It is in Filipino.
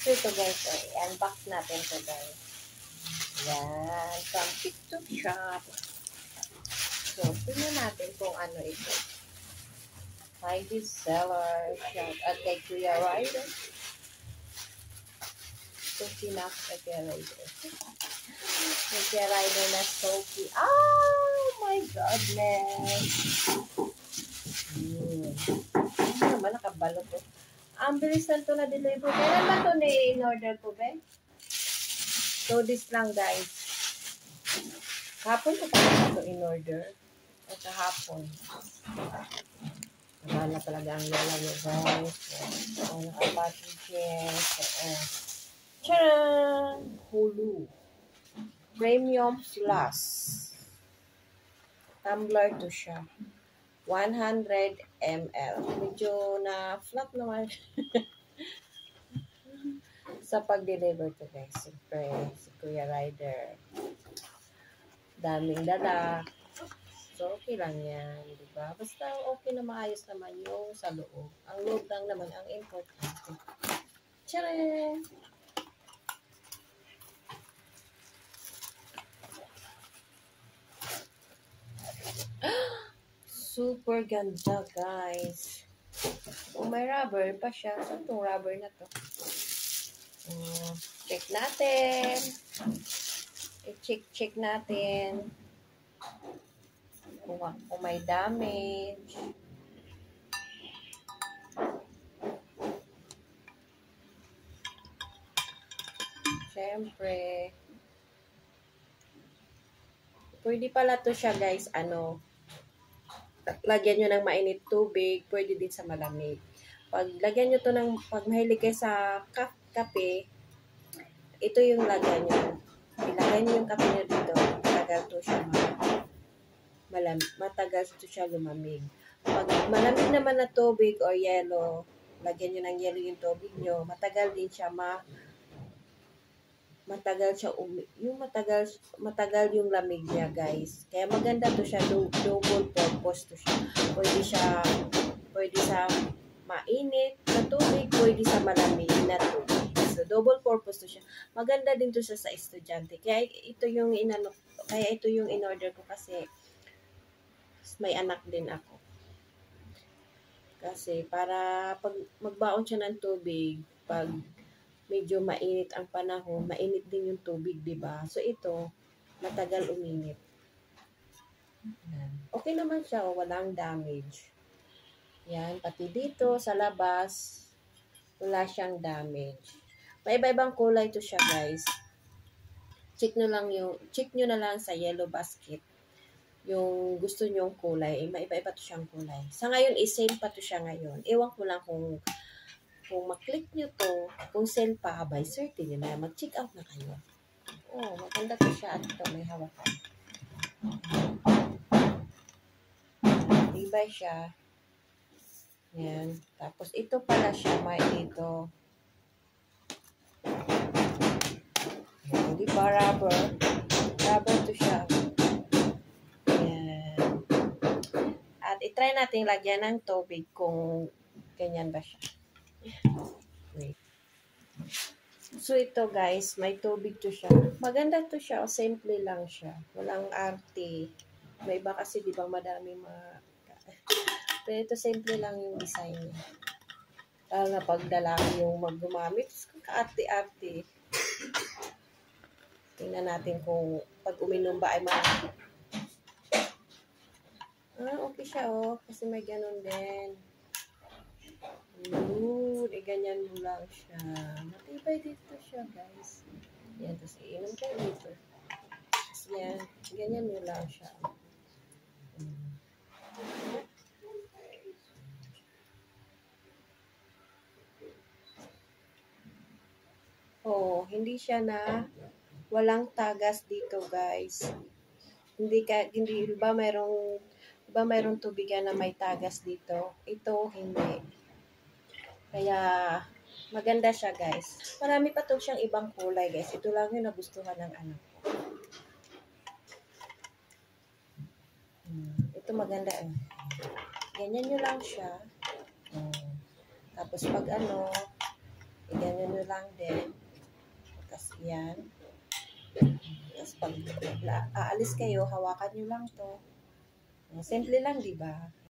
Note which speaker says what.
Speaker 1: So ito guys, i-unbox natin ito guys. Yan, from TikTok shop. So, tingnan natin kung ano ito. Hi, this seller. Shout out kay Kuya Ryder. So, sinak kay Kuya Ryder. Kay Kuya Ryder na Sophie. Oh my goodness! Ano naman, nakabalo ko. Ang bilis na ito na-deliver. Kailan ba ito in-order ko, be? So, this lang, guys. Kahapon ko pa ito in-order. O kahapon. Nagala talaga ang lala niyo, guys. So, naka-packages. So, tcharan! Hulu. Premium Plus. Tumbler to siya. 100 ml. Medyo na-flat naman sa pag-deliver to guys. Siyempre, si Kuya Ryder. Daming dala. So, okay lang yan. Diba? Basta okay na maayos naman yung sa loob. Ang loob lang naman ang importante. Tcharan! Super ganda, guys. Kung may rubber pa siya, saan itong rubber na to? Check natin. I-check natin. Kung may damage. Siyempre. Pwede pala to siya, guys. Lagyan nyo ng mainit tubig, pwede din sa malamig. Pag lagyan nyo to ng, pag mahilig kayo sa kape, ito yung lagyan nyo. Ilagay nyo yung kape nyo dito, matagal to siya lumamig. Pag malamig naman na tubig or yelo, lagyan nyo ng yelo yung tubig nyo, matagal yung lamig niya, guys. Kaya maganda to siya, double purpose to siya. Pwede sa mainit na tubig, pwede sa malamig na tubig. So, double purpose to siya. Maganda din to siya sa estudyante. Kaya ito yung in-order ko kasi may anak din ako. Kasi para pag magbaon siya ng tubig, pag medyo mainit ang panahon, mainit din yung tubig, diba? So, ito, matagal uminit. Okay naman siya, walang damage. Yan, pati dito, sa labas, wala siyang damage. May iba-ibang kulay to siya, guys. Check nyo na lang sa yellow basket. Yung gusto nyong kulay, may iba-iba to siyang kulay. Sa ngayon, sale pa to siya ngayon. Ewan ko lang kung maklik nyo to, kung sale pa, by certain na, mag-check out na kayo. Oh, maganda to siya at ito, may hawakan. Tibay siya. Yan. Tapos, ito pala siya, may dito. Yan, di ba rubber? Rubber to siya. Yan. At, itry natin lagyan ng tubig kung ganyan ba siya. Wait. So, ito guys, may tubig to siya. Maganda to siya, o simple lang siya. Walang arte. May iba kasi, di ba, madami pero ito, simple lang yung design niya. Lalo na pag lalaki yung mag-gumamit, ka-arte-arte. Tingnan natin kung pag uminom ba ay okay siya, kasi may ganun din. Ganyan mo lang siya. Matibay dito siya, guys. Yan, tapos iinom kayo dito. Tapos yan, ganyan mo lang siya. Hindi siya walang tagas dito, guys. Hindi ba mayroong tubigan na may tagas dito? Ito, hindi. Kaya, maganda siya, guys. Marami pa to siyang ibang kulay, guys. Ito lang yung nagustuhan ng anak ko. Ito maganda, Ganyan nyo lang siya. Tapos pag ganyan nyo nyo lang din. Tapos yan. Tapos pag aalis kayo, hawakan nyo lang to. Simple lang, di ba?